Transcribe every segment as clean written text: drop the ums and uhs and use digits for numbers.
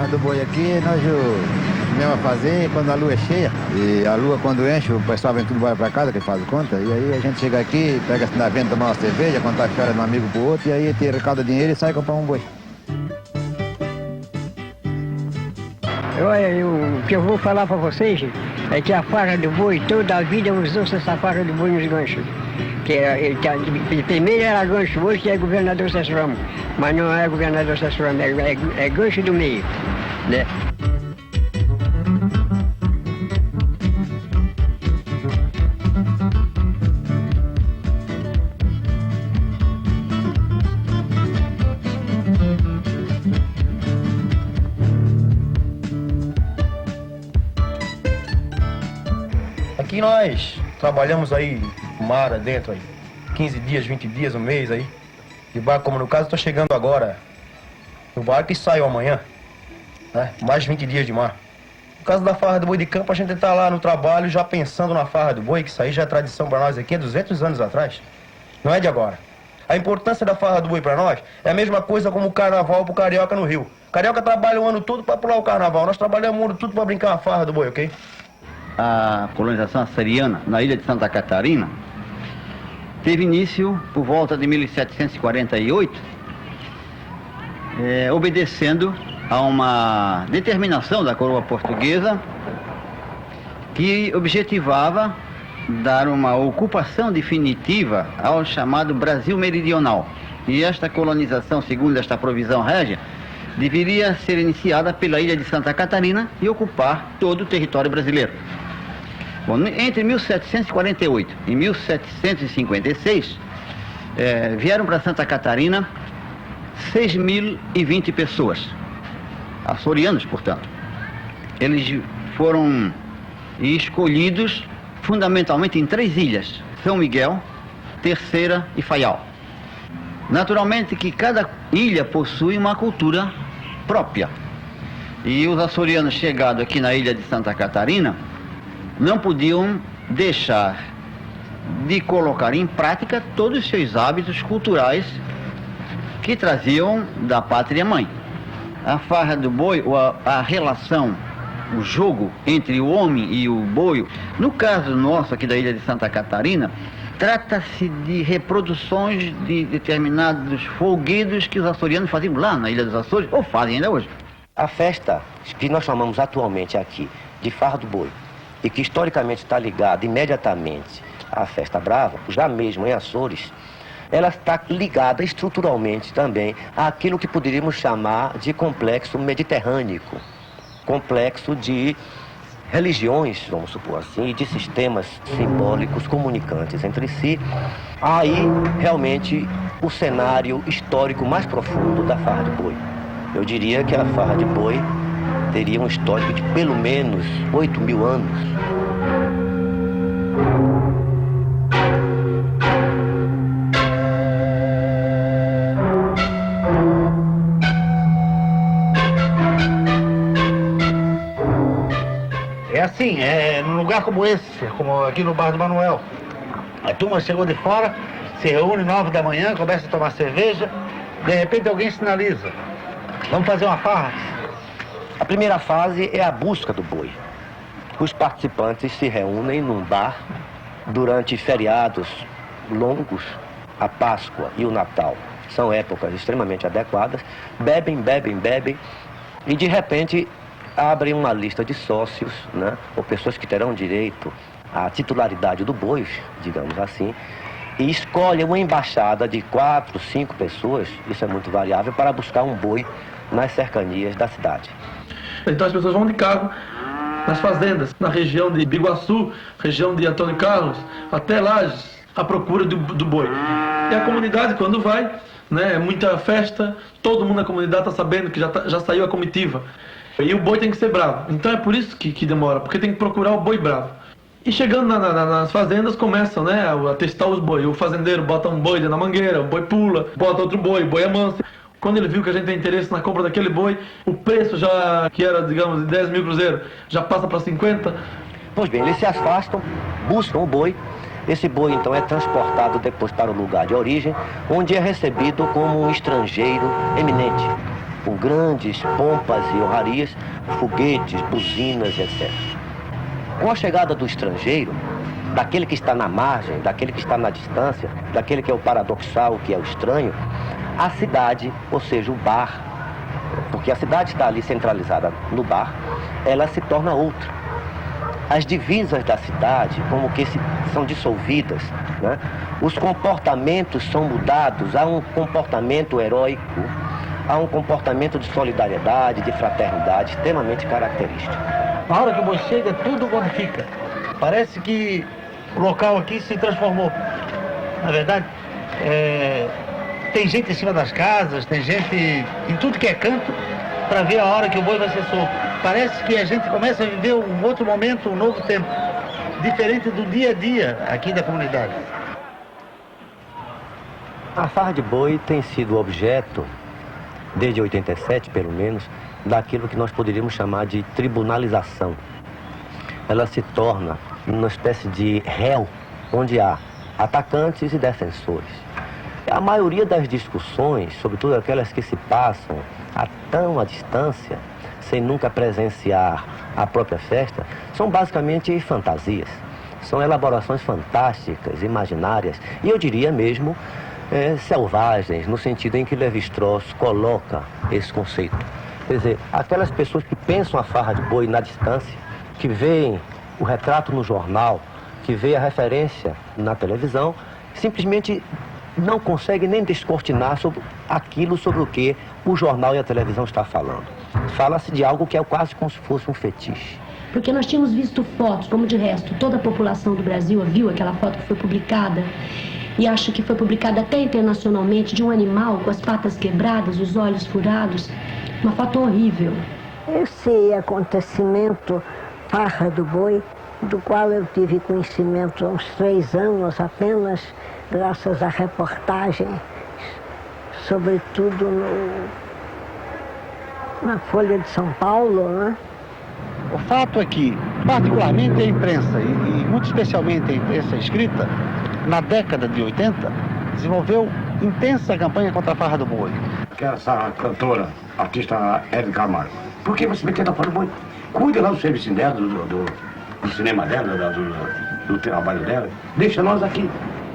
farra do boi aqui, nós mesmo a fazer quando a lua é cheia. E a lua quando enche, o pessoal vem tudo embora pra casa, que faz conta. E aí a gente chega aqui, pega assim na venda, tomar uma cerveja, contar a história de um amigo pro outro, e aí tira, arrecada dinheiro e sai comprar um boi. Olha, o que eu vou falar para vocês é que a farra do boi, toda a vida usou-se essa farra do boi nos ganchos. Primeiro era gancho, hoje é governador César Ramos, mas não é governador César Ramos, é gancho do meio, né? Aqui nós trabalhamos aí, mar dentro aí, 15 dias, 20 dias, um mês aí. De barco, como no caso, estou chegando agora no barco e saio amanhã, né? Mais 20 dias de mar. No caso da farra do boi de campo, a gente está lá no trabalho já pensando na farra do boi, que isso aí já é tradição para nós aqui há 200 anos atrás. Não é de agora. A importância da farra do boi para nós é a mesma coisa como o carnaval pro carioca no Rio. O carioca trabalha o ano todo para pular o carnaval, nós trabalhamos o ano todo para brincar a farra do boi, ok? A colonização açoriana na ilha de Santa Catarina teve início por volta de 1748, obedecendo a uma determinação da coroa portuguesa que objetivava dar uma ocupação definitiva ao chamado Brasil Meridional. E esta colonização, segundo esta provisão régia, deveria ser iniciada pela ilha de Santa Catarina e ocupar todo o território brasileiro. Bom, entre 1748 e 1756, vieram para Santa Catarina 6.020 pessoas, açorianos, portanto. Eles foram escolhidos fundamentalmente em 3 ilhas, São Miguel, Terceira e Faial. Naturalmente que cada ilha possui uma cultura própria. E os açorianos chegados aqui na ilha de Santa Catarina não podiam deixar de colocar em prática todos os seus hábitos culturais que traziam da pátria-mãe. A farra do boi, ou a relação, o jogo entre o homem e o boi, no caso nosso aqui da ilha de Santa Catarina, trata-se de reproduções de determinados folguedos que os açorianos faziam lá na Ilha dos Açores, ou fazem ainda hoje. A festa que nós chamamos atualmente aqui de farra do boi, e que historicamente está ligada imediatamente à Festa Brava, já mesmo em Açores, ela está ligada estruturalmente também àquilo que poderíamos chamar de complexo mediterrâneo, complexo de religiões, vamos supor assim, e de sistemas simbólicos comunicantes entre si. Aí, realmente, o cenário histórico mais profundo da farra de boi. Eu diria que a farra de boi teria um histórico de pelo menos 8.000 anos. É assim, num lugar como esse, como aqui no Bar do Manuel. A turma chegou de fora, se reúne 9 da manhã, começa a tomar cerveja, de repente alguém sinaliza: vamos fazer uma farra? A primeira fase é a busca do boi. Os participantes se reúnem num bar durante feriados longos, a Páscoa e o Natal. São épocas extremamente adequadas. Bebem, e de repente abrem uma lista de sócios, né, ou pessoas que terão direito à titularidade do boi, digamos assim, e escolhem uma embaixada de 4, 5 pessoas, isso é muito variável, para buscar um boi nas cercanias da cidade. Então as pessoas vão de carro nas fazendas, na região de Biguaçu, região de Antônio Carlos, até Lages, à procura do boi. E a comunidade, quando vai, né, é muita festa, todo mundo na comunidade está sabendo que já saiu a comitiva. E o boi tem que ser bravo. Então é por isso que demora, porque tem que procurar o boi bravo. E chegando nas fazendas, começam, né, a testar os boi. O fazendeiro bota um boi na mangueira, o boi pula, bota outro boi, o boi é manso. Quando ele viu que a gente tem interesse na compra daquele boi, o preço já, que era, digamos, de 10.000 cruzeiros, já passa para 50. Pois bem, eles se afastam, buscam o boi. Esse boi, então, é transportado depois para o lugar de origem, onde é recebido como um estrangeiro eminente. com grandes pompas e honrarias, foguetes, buzinas, etc. Com a chegada do estrangeiro, daquele que está na margem, daquele que está na distância, daquele que é o paradoxal, que é o estranho, a cidade, ou seja, o bar, porque a cidade está ali centralizada no bar, ela se torna outra. As divisas da cidade, como que são dissolvidas, né? Os comportamentos são mudados, há um comportamento heróico, há um comportamento de solidariedade, de fraternidade extremamente característico. Na hora que o boi chega, tudo modifica. Parece que o local aqui se transformou. Na verdade, tem gente em cima das casas, tem gente em tudo que é canto, para ver a hora que o boi vai ser solto. Parece que a gente começa a viver um outro momento, um novo tempo, diferente do dia a dia aqui da comunidade. A farra de boi tem sido objeto, desde 87 pelo menos, daquilo que nós poderíamos chamar de tribunalização. Ela se torna uma espécie de réu, onde há atacantes e defensores. A maioria das discussões, sobretudo aquelas que se passam a tão à distância, sem nunca presenciar a própria festa, são basicamente fantasias. São elaborações fantásticas, imaginárias, e eu diria mesmo selvagens, no sentido em que Lévi-Strauss coloca esse conceito. Quer dizer, aquelas pessoas que pensam a farra de boi na distância, que veem o retrato no jornal, que vê a referência na televisão, simplesmente não conseguem nem descortinar sobre aquilo sobre o que o jornal e a televisão estão falando. Fala-se de algo que é quase como se fosse um fetiche. Porque nós tínhamos visto fotos, como de resto toda a população do Brasil viu aquela foto que foi publicada, e acho que foi publicada até internacionalmente, de um animal com as patas quebradas, os olhos furados, uma foto horrível. Esse acontecimento, Farra do Boi, do qual eu tive conhecimento há uns 3 anos apenas, graças a reportagens, sobretudo na Folha de São Paulo, né? O fato é que, particularmente a imprensa, e muito especialmente a imprensa escrita, na década de 80, desenvolveu intensa campanha contra a farra do boi. Essa cantora, artista Hebe Camargo, por que você meteu na farra do boi? Cuida lá do serviço dela, do cinema dela, do trabalho dela. Deixa nós aqui.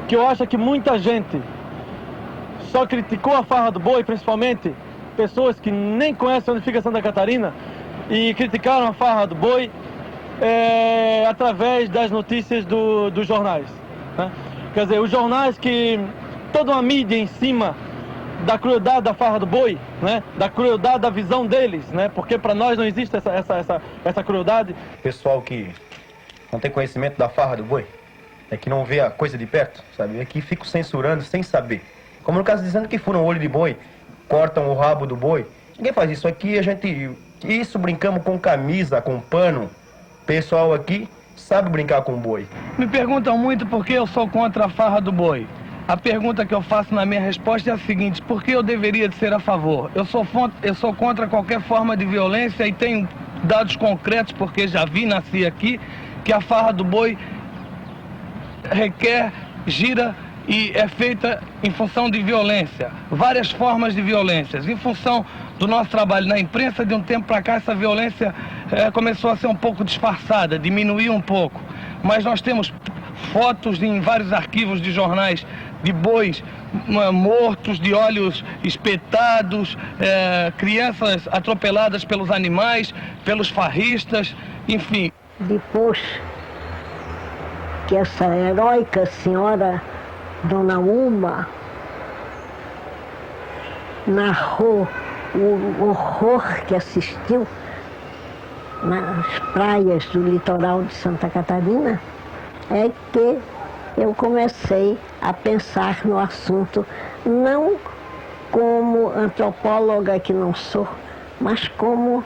Que eu acho que muita gente só criticou a farra do boi, principalmente pessoas que nem conhecem onde fica Santa Catarina, e criticaram a farra do boi através das notícias dos jornais, né? Quer dizer, os jornais que toda uma mídia em cima da crueldade da farra do boi, né? Da crueldade da visão deles, né? Porque para nós não existe essa crueldade. Pessoal que não tem conhecimento da farra do boi, que não vê a coisa de perto, sabe? É que ficam censurando sem saber. Como no caso dizendo que furam o olho de boi, cortam o rabo do boi. Ninguém faz isso aqui, isso brincamos com camisa, com pano. Pessoal aqui sabe brincar com boi. Me perguntam muito por que eu sou contra a farra do boi. A pergunta que eu faço na minha resposta é a seguinte: por que eu deveria de ser a favor? Eu sou contra qualquer forma de violência e tenho dados concretos, porque já nasci aqui, que a farra do boi requer, gira e é feita em função de violência, várias formas de violências. Em função do nosso trabalho na imprensa, de um tempo para cá, essa violência começou a ser um pouco disfarçada, diminuiu um pouco. Mas nós temos fotos em vários arquivos de jornais de bois mortos, de olhos espetados, crianças atropeladas pelos animais, pelos farristas, enfim. Depois que essa heróica senhora Dona Uma narrou o horror que assistiu nas praias do litoral de Santa Catarina, é que eu comecei a pensar no assunto, não como antropóloga que não sou, mas como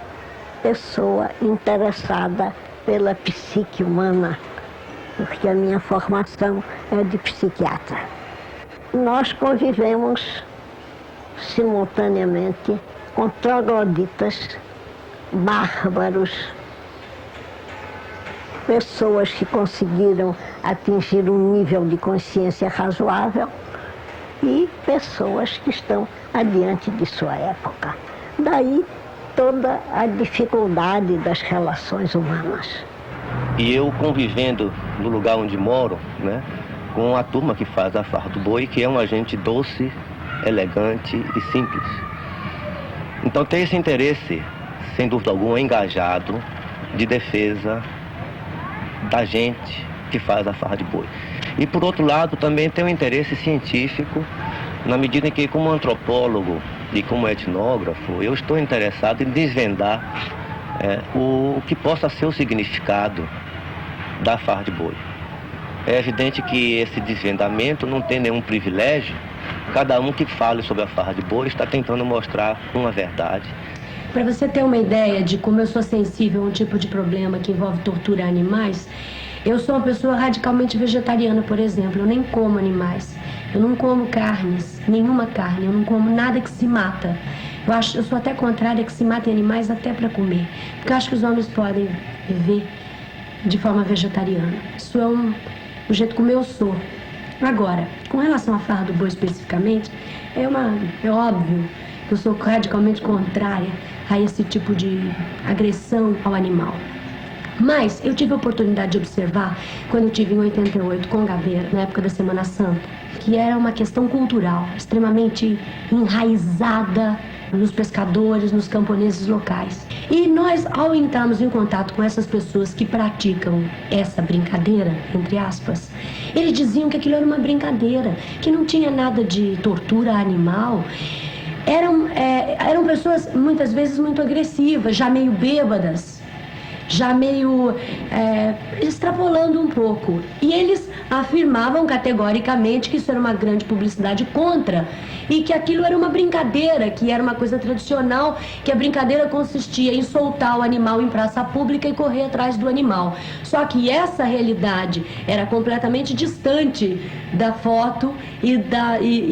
pessoa interessada pela psique humana, porque a minha formação é de psiquiatra. Nós convivemos simultaneamente com trogloditas, bárbaros, pessoas que conseguiram atingir um nível de consciência razoável e pessoas que estão adiante de sua época. Daí toda a dificuldade das relações humanas. E eu convivendo no lugar onde moro, né, com a turma que faz a farra do boi, que é uma gente doce, elegante e simples. Então tem esse interesse, sem dúvida alguma, engajado, de defesa da gente que faz a farra de boi. E por outro lado também tem um interesse científico, na medida em que, como antropólogo e como etnógrafo, eu estou interessado em desvendar o que possa ser o significado da farra de boi. É evidente que esse desvendamento não tem nenhum privilégio. Cada um que fale sobre a farra de boi está tentando mostrar uma verdade. Para você ter uma ideia de como eu sou sensível a um tipo de problema que envolve tortura a animais, eu sou uma pessoa radicalmente vegetariana, por exemplo. Eu nem como animais. Eu não como carnes, nenhuma carne. Eu não como nada que se mata. Eu sou até contrária que se matem animais até para comer. Porque eu acho que os homens podem viver de forma vegetariana. Isso é o jeito como eu sou. Agora, com relação à farra do boi especificamente, é óbvio que eu sou radicalmente contrária a esse tipo de agressão ao animal. Mas eu tive a oportunidade de observar, quando eu estive em 88 com Gabeira, na época da Semana Santa, que era uma questão cultural, extremamente enraizada nos pescadores, nos camponeses locais. E nós, ao entrarmos em contato com essas pessoas que praticam essa brincadeira, entre aspas, eles diziam que aquilo era uma brincadeira, que não tinha nada de tortura animal. Eram pessoas, muitas vezes, muito agressivas, já meio bêbadas, já meio extrapolando um pouco. E eles afirmavam categoricamente que isso era uma grande publicidade contra e que aquilo era uma brincadeira, que era uma coisa tradicional, que a brincadeira consistia em soltar o animal em praça pública e correr atrás do animal. Só que essa realidade era completamente distante da foto e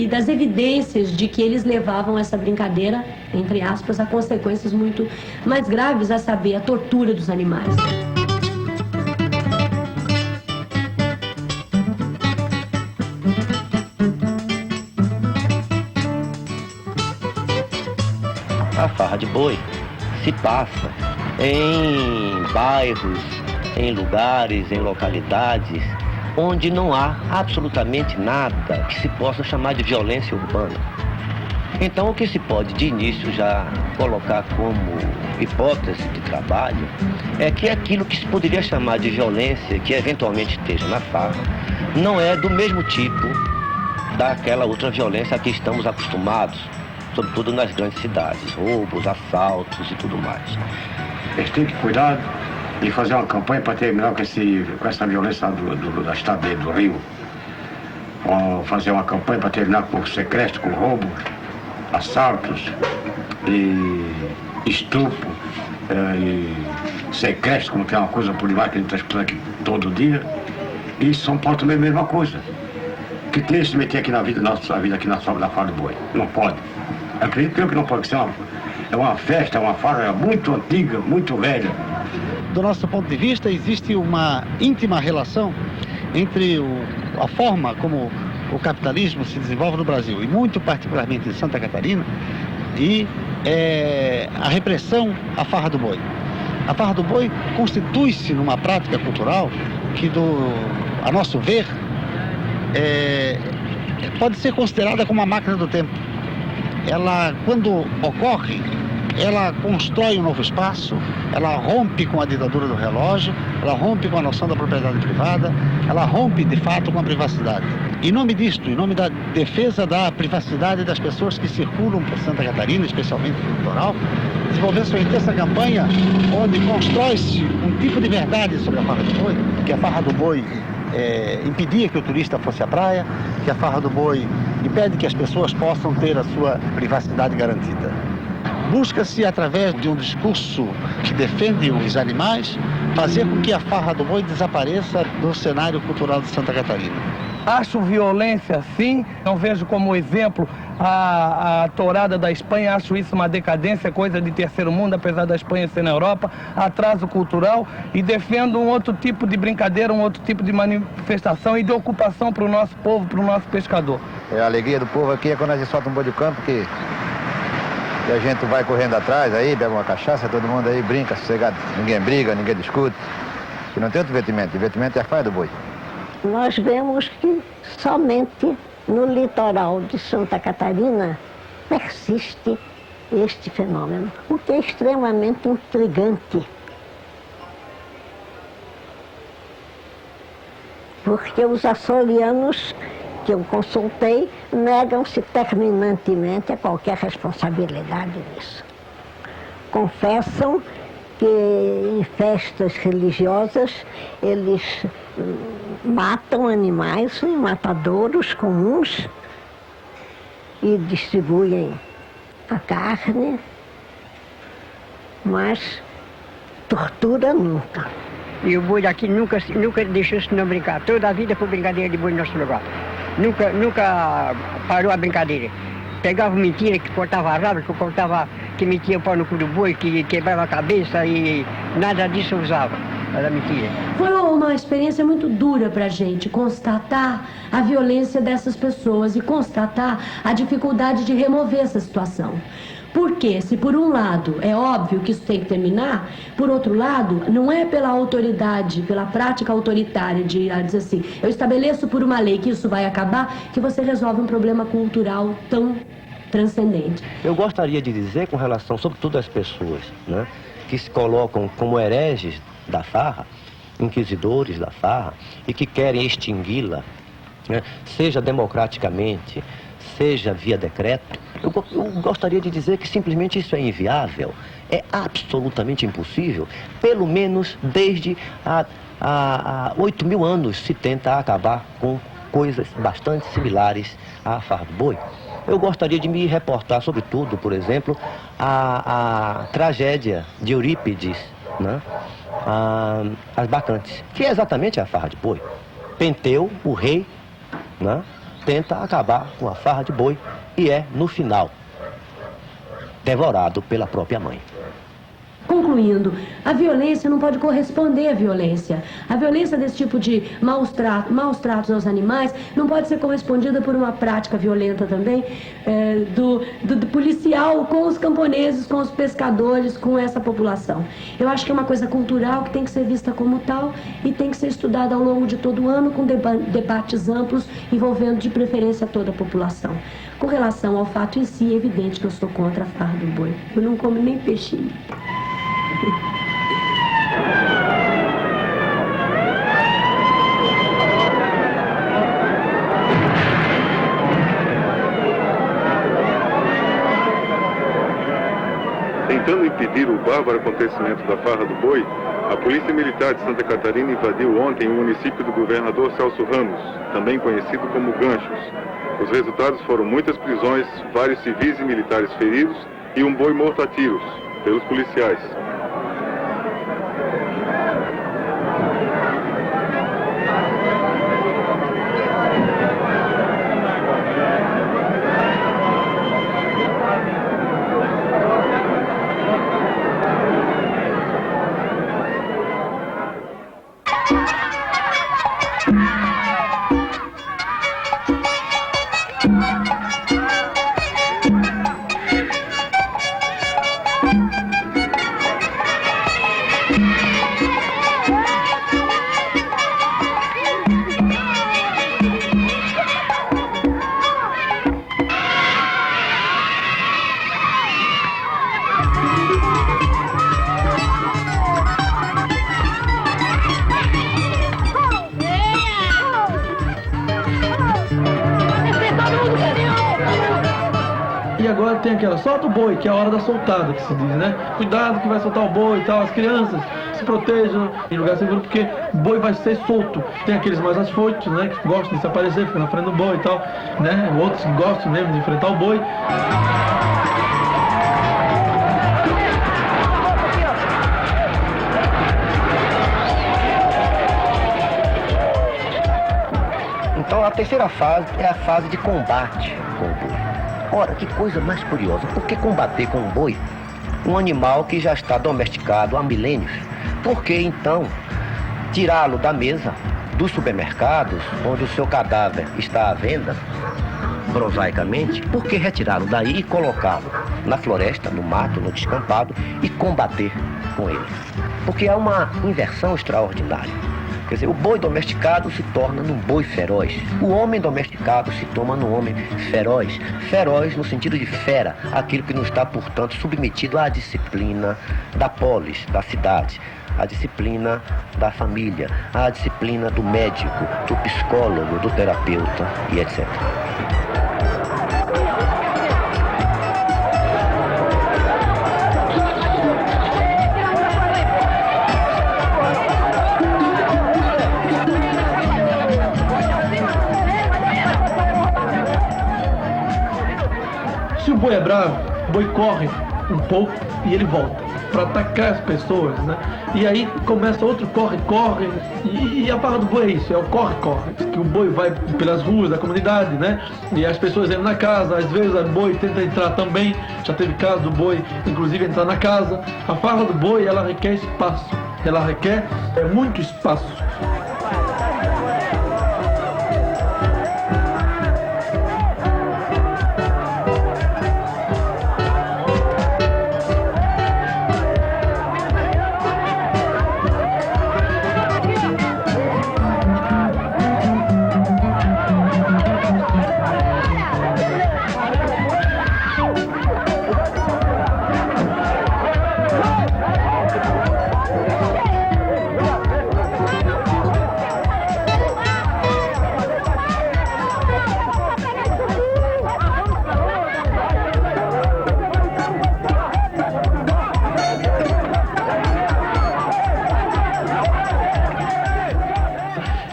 das evidências de que eles levavam essa brincadeira, entre aspas, a consequências muito mais graves, a saber, a tortura dos animais. A farra de boi se passa em bairros, em lugares, em localidades onde não há absolutamente nada que se possa chamar de violência urbana. Então, o que se pode de início já colocar como hipótese de trabalho é que aquilo que se poderia chamar de violência, que eventualmente esteja na farra, não é do mesmo tipo daquela outra violência a que estamos acostumados, sobretudo nas grandes cidades, roubos, assaltos e tudo mais. Eles têm que cuidar e fazer uma campanha para terminar com essa violência da estrada do Rio. Ou fazer uma campanha para terminar com o sequestro, com roubo, assaltos, e estupro, e sequestro, como que é uma coisa por demais que a gente está escutando aqui todo dia. E São Paulo também é a mesma coisa. Que tem que se meter aqui na vida, aqui na sobra da farra do boi. Não pode. Acredito eu que não pode ser uma festa, uma farra muito antiga, muito velha. Do nosso ponto de vista, existe uma íntima relação entre a forma como o capitalismo se desenvolve no Brasil, e muito particularmente em Santa Catarina, e a repressão à farra do boi. A farra do boi constitui-se numa prática cultural que, a nosso ver, pode ser considerada como uma máquina do tempo. Ela, quando ocorre, ela constrói um novo espaço, ela rompe com a ditadura do relógio, ela rompe com a noção da propriedade privada, ela rompe, de fato, com a privacidade. Em nome disto, em nome da defesa da privacidade das pessoas que circulam por Santa Catarina, especialmente no litoral, desenvolveu-se uma intensa campanha onde constrói-se um tipo de verdade sobre a farra do boi, que a farra do boi impedia que o turista fosse à praia, que a farra do boi impede que as pessoas possam ter a sua privacidade garantida. Busca-se, através de um discurso que defende os animais, fazer com que a farra do boi desapareça do cenário cultural de Santa Catarina. Acho violência, sim. Não vejo como exemplo a tourada da Espanha. Acho isso uma decadência, coisa de terceiro mundo, apesar da Espanha ser na Europa. Atraso cultural. E defendo um outro tipo de brincadeira, um outro tipo de manifestação e de ocupação para o nosso povo, para o nosso pescador. A alegria do povo aqui é quando a gente solta um boi de campo, que E a gente vai correndo atrás aí, bebe uma cachaça, todo mundo aí brinca, sossegado. Ninguém briga, ninguém discute. E não tem outro divertimento. Divertimento é a farra do boi. Nós vemos que somente no litoral de Santa Catarina persiste este fenômeno, o que é extremamente intrigante. Porque os açorianos que eu consultei negam-se terminantemente a qualquer responsabilidade nisso. Confessam que em festas religiosas eles matam animais em matadouros comuns e distribuem a carne, mas tortura nunca. E o boi daqui nunca deixou-se não brincar. Toda a vida foi brincadeira de boi no nosso lugar. Nunca parou a brincadeira. Pegava mentira que cortava a rabo, que metia o pau no cu do boi, que quebrava a cabeça e nada disso usava. Era mentira. Foi uma experiência muito dura pra gente constatar a violência dessas pessoas e constatar a dificuldade de remover essa situação. Porque se por um lado é óbvio que isso tem que terminar, por outro lado, não é pela autoridade, pela prática autoritária de dizer assim, eu estabeleço por uma lei que isso vai acabar, que você resolve um problema cultural tão transcendente. Eu gostaria de dizer com relação, sobretudo às pessoas, né, que se colocam como hereges da farra, inquisidores da farra, e que querem extingui-la, né, seja democraticamente, seja via decreto. Eu gostaria de dizer que simplesmente isso é inviável, é absolutamente impossível. Pelo menos desde há 8.000 anos se tenta acabar com coisas bastante similares à farra do boi. Eu gostaria de me reportar, sobretudo, por exemplo, a tragédia de Eurípides, né? As Bacantes, que é exatamente a farra de boi. Penteu, o rei, né, tenta acabar com a farra de boi e é, no final, devorado pela própria mãe. Concluindo, a violência não pode corresponder à violência. A violência desse tipo de maus tratos aos animais não pode ser correspondida por uma prática violenta também do policial com os camponeses, com os pescadores, com essa população. Eu acho que é uma coisa cultural que tem que ser vista como tal e tem que ser estudada ao longo de todo o ano com debates amplos envolvendo de preferência toda a população. Com relação ao fato em si, é evidente que eu sou contra a farra do boi. Eu não como nem peixinho. Tentando impedir o bárbaro acontecimento da farra do boi, a Polícia Militar de Santa Catarina invadiu ontem o município do governador Celso Ramos, também conhecido como Ganchos. Os resultados foram muitas prisões, vários civis e militares feridos e um boi morto a tiros pelos policiais. E agora tem aquela, solta o boi, que é a hora da soltada, que se diz, né? Cuidado que vai soltar o boi e tal, as crianças se protejam em lugar seguro, porque o boi vai ser solto. Tem aqueles mais afoitos, né, que gostam de se aparecer, ficam na frente do boi e tal, né? Outros que gostam mesmo de enfrentar o boi. Então a terceira fase é a fase de combate com o boi. Ora, que coisa mais curiosa, por que combater com um boi, um animal que já está domesticado há milênios? Por que então tirá-lo da mesa dos supermercados, onde o seu cadáver está à venda, prosaicamente, por que retirá-lo daí e colocá-lo na floresta, no mato, no descampado e combater com ele? Porque há uma inversão extraordinária. Quer dizer, o boi domesticado se torna num boi feroz. O homem domesticado se torna num homem feroz. Feroz no sentido de fera, aquilo que não está, portanto, submetido à disciplina da polis, da cidade, à disciplina da família, à disciplina do médico, do psicólogo, do terapeuta e etc. Se o boi é bravo, o boi corre um pouco e ele volta para atacar as pessoas, né? E aí começa outro corre, e a farra do boi é isso, é o corre, que o boi vai pelas ruas da comunidade, né? E as pessoas entram na casa, às vezes o boi tenta entrar também, já teve caso do boi, inclusive, entrar na casa. A farra do boi, ela requer espaço, ela requer muito espaço.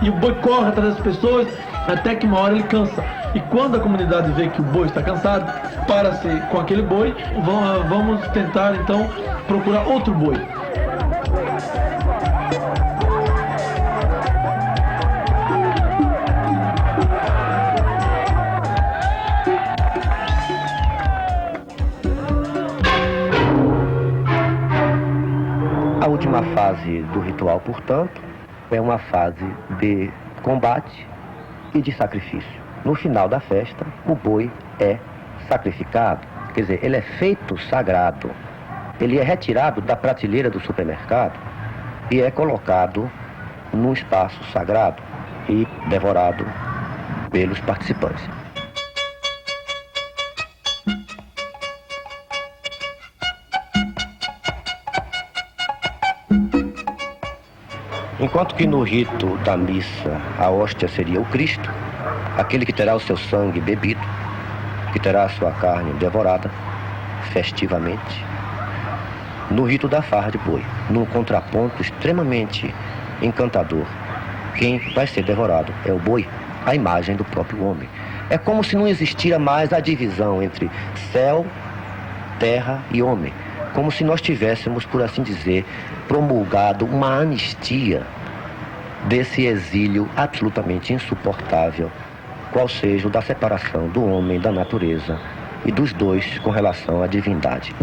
E o boi corre atrás das pessoas até que uma hora ele cansa. E quando a comunidade vê que o boi está cansado, para-se com aquele boi, vamos tentar então procurar outro boi. A última fase do ritual, portanto, é uma fase de combate e de sacrifício. No final da festa, o boi é sacrificado, quer dizer, ele é feito sagrado. Ele é retirado da prateleira do supermercado e é colocado num espaço sagrado e devorado pelos participantes. Enquanto que no rito da missa a hóstia seria o Cristo, aquele que terá o seu sangue bebido, que terá a sua carne devorada festivamente. No rito da farra de boi, num contraponto extremamente encantador, quem vai ser devorado é o boi, a imagem do próprio homem. É como se não existira mais a divisão entre céu, terra e homem. Como se nós tivéssemos, por assim dizer, promulgado uma anistia desse exílio absolutamente insuportável, qual seja o da separação do homem da natureza e dos dois com relação à divindade.